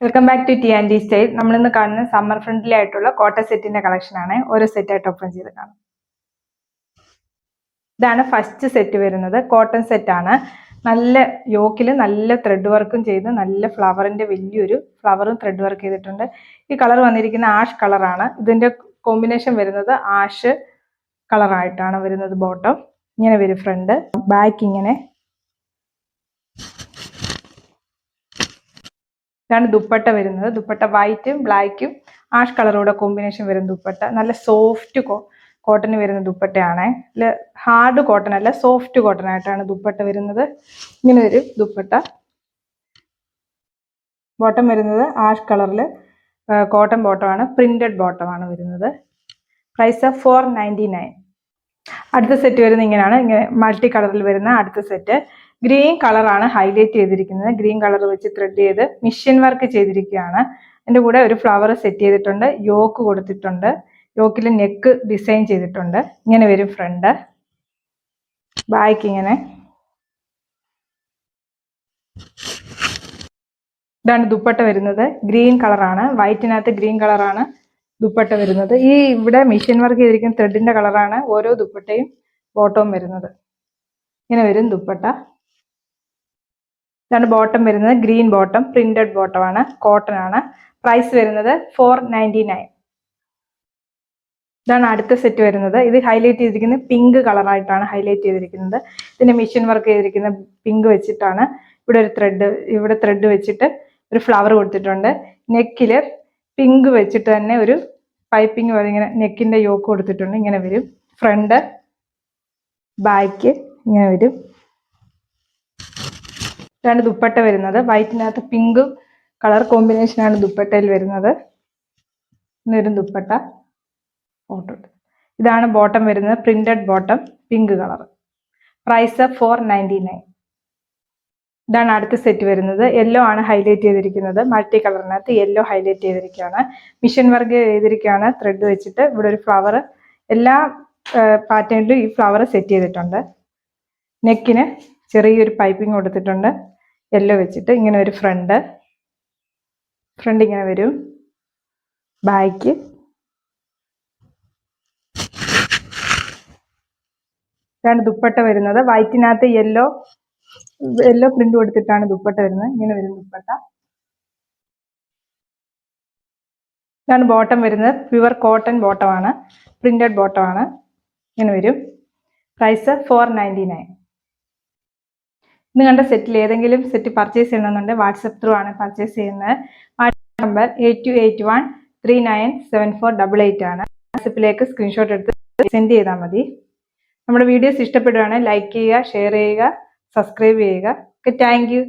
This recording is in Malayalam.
Welcome back to T and style. നമ്മളിന്ന് കാണുന്ന സമ്മർ ഫ്രണ്ട്ലി ആയിട്ടുള്ള കോട്ടൺ സെറ്റിന്റെ കളക്ഷൻ ആണ്. ഓരോ സെറ്റ് ആയിട്ട് ഓപ്പൺ ചെയ്ത് കാണാം. ഇതാണ് ഫസ്റ്റ് സെറ്റ് വരുന്നത്. കോട്ടൺ സെറ്റ് ആണ്. നല്ല യോക്കിൽ നല്ല ത്രെഡ് വർക്കും ചെയ്ത് നല്ല ഫ്ലവറിന്റെ വലിയൊരു ഫ്ലവറും ത്രെഡ് വർക്ക് ചെയ്തിട്ടുണ്ട്. ഈ കളർ വന്നിരിക്കുന്ന ആഷ് കളറാണ്. ഇതിന്റെ കോമ്പിനേഷൻ വരുന്നത് ആഷ് കളറായിട്ടാണ് വരുന്നത്. ബോട്ടം ഇങ്ങനെ വരും, ഫ്രണ്ട് ബാക്ക് ഇങ്ങനെ. ഇതാണ് ദുപ്പട്ട വരുന്നത്. ദുപ്പട്ട വൈറ്റും ബ്ലാക്കും ആഷ് കളറൂടെ കോമ്പിനേഷൻ വരുന്ന ദുപ്പട്ട. നല്ല സോഫ്റ്റ് കോട്ടന് വരുന്ന ദുപ്പട്ടയാണ്. ഹാർഡ് കോട്ടൺ അല്ല, സോഫ്റ്റ് കോട്ടൺ ആയിട്ടാണ് ദുപ്പട്ട വരുന്നത്. ഇങ്ങനെ വരും ദുപ്പട്ട. ബോട്ടം വരുന്നത് ആഷ് കളറിൽ കോട്ടൺ ബോട്ടമാണ്. പ്രിന്റഡ് ബോട്ടമാണ് വരുന്നത്. പ്രൈസ് 499. അടുത്ത സെറ്റ് വരുന്നത് ഇങ്ങനെയാണ്. ഇങ്ങനെ മൾട്ടി കളറിൽ വരുന്ന അടുത്ത സെറ്റ്. ഗ്രീൻ കളറാണ് ഹൈലൈറ്റ് ചെയ്തിരിക്കുന്നത്. ഗ്രീൻ കളർ വെച്ച് ത്രെഡ് ചെയ്ത് മിഷ്യൻ വർക്ക് ചെയ്തിരിക്കുകയാണ്. അതിൻ്റെ കൂടെ ഒരു ഫ്ലവർ സെറ്റ് ചെയ്തിട്ടുണ്ട്. യോക്ക് കൊടുത്തിട്ടുണ്ട്. യോക്കിൽ നെക്ക് ഡിസൈൻ ചെയ്തിട്ടുണ്ട്. ഇങ്ങനെ വരും ഫ്രണ്ട്. ബാക്ക് ഇങ്ങനെ. ഇതാണ് ദുപ്പട്ട വരുന്നത്. ഗ്രീൻ കളറാണ്. വൈറ്റിനകത്ത് ഗ്രീൻ കളറാണ് ദുപ്പട്ട വരുന്നത്. ഈ ഇവിടെ മിഷ്യൻ വർക്ക് ചെയ്തിരിക്കുന്ന ത്രെഡിന്റെ കളറാണ് ഓരോ ദുപ്പട്ടയും ബോട്ടവും വരുന്നത്. ഇങ്ങനെ വരും ദുപ്പട്ട. ഇതാണ് ബോട്ടം വരുന്നത്. ഗ്രീൻ ബോട്ടം, പ്രിന്റഡ് ബോട്ടമാണ്, കോട്ടൺ ആണ്. പ്രൈസ് വരുന്നത് 499. ഇതാണ് അടുത്ത സെറ്റ് വരുന്നത്. ഇത് ഹൈലൈറ്റ് ചെയ്തിരിക്കുന്നത് പിങ്ക് കളറായിട്ടാണ് ഹൈലൈറ്റ് ചെയ്തിരിക്കുന്നത്. ഇതിന് മിഷ്യൻ വർക്ക് ചെയ്തിരിക്കുന്ന പിങ്ക് വെച്ചിട്ടാണ്. ഇവിടെ ത്രെഡ് വെച്ചിട്ട് ഒരു ഫ്ലവർ കൊടുത്തിട്ടുണ്ട്. നെക്കില് പിങ്ക് വെച്ചിട്ട് തന്നെ ഒരു പൈപ്പിംഗ് പോലെ ഇങ്ങനെ നെക്കിന്റെ യോക്ക് കൊടുത്തിട്ടുണ്ട്. ഇങ്ങനെ വരും ഫ്രണ്ട്. ബാക്ക് ഇങ്ങനെ വരും. ഇതാണ് ദുപ്പട്ട വരുന്നത്. വൈറ്റിനകത്ത് പിങ്ക് കളർ കോമ്പിനേഷനാണ് ദുപ്പട്ടയിൽ വരുന്നത്. ഇന്നൊരു ദുപ്പട്ട. ഇതാണ് ബോട്ടം വരുന്നത്. Printed bottom, pink colour. Price 499. ഇതാണ് അടുത്ത സെറ്റ് വരുന്നത്. യെല്ലോ ആണ് ഹൈലൈറ്റ് ചെയ്തിരിക്കുന്നത്. മൾട്ടി കളറിനകത്ത് യെല്ലോ ഹൈലൈറ്റ് ചെയ്തിരിക്കുകയാണ്. മിഷ്യൻ വർക്ക് ചെയ്തിരിക്കുകയാണ് ത്രെഡ് വെച്ചിട്ട്. ഇവിടെ ഒരു ഫ്ലവർ, എല്ലാ പാറ്റേണിലും ഈ ഫ്ലവർ സെറ്റ് ചെയ്തിട്ടുണ്ട്. നെക്കിന് ചെറിയൊരു പൈപ്പിംഗ് കൊടുത്തിട്ടുണ്ട് യെല്ലോ വെച്ചിട്ട്. ഇങ്ങനെ ഒരു ഫ്രണ്ട് ഇങ്ങനെ വരും. ബാക്ക് ഇതാണ് ദുപ്പട്ട വരുന്നത്. വൈറ്റിനകത്ത് യെല്ലോ പ്രിന്റ് കൊടുത്തിട്ടാണ് ദുപ്പട്ട വരുന്നത്. ഇങ്ങനെ വരും ദുപ്പട്ട. ഇതാണ് ബോട്ടം വരുന്നത്. പ്യുവർ കോട്ടൺ ബോട്ടമാണ്, പ്രിന്റഡ് ബോട്ടമാണ്. ഇങ്ങനെ വരും. പ്രൈസ് 499. ഇന്ന് കണ്ട സെറ്റിൽ ഏതെങ്കിലും സെറ്റ് പർച്ചേസ് ചെയ്യണമെന്നുണ്ടെങ്കിൽ വാട്സപ്പ് ത്രൂ ആണ് പർച്ചേസ് ചെയ്യുന്നത്. വാട്സപ്പ് നമ്പർ 8281397488 ആണ്. വാട്സപ്പിലേക്ക് സ്ക്രീൻഷോട്ട് എടുത്ത് സെൻഡ് ചെയ്താൽ മതി. നമ്മുടെ വീഡിയോസ് ഇഷ്ടപ്പെടുകയാണെങ്കിൽ ലൈക്ക് ചെയ്യുക, ഷെയർ ചെയ്യുക, സബ്സ്ക്രൈബ് ചെയ്യുക. Thank you.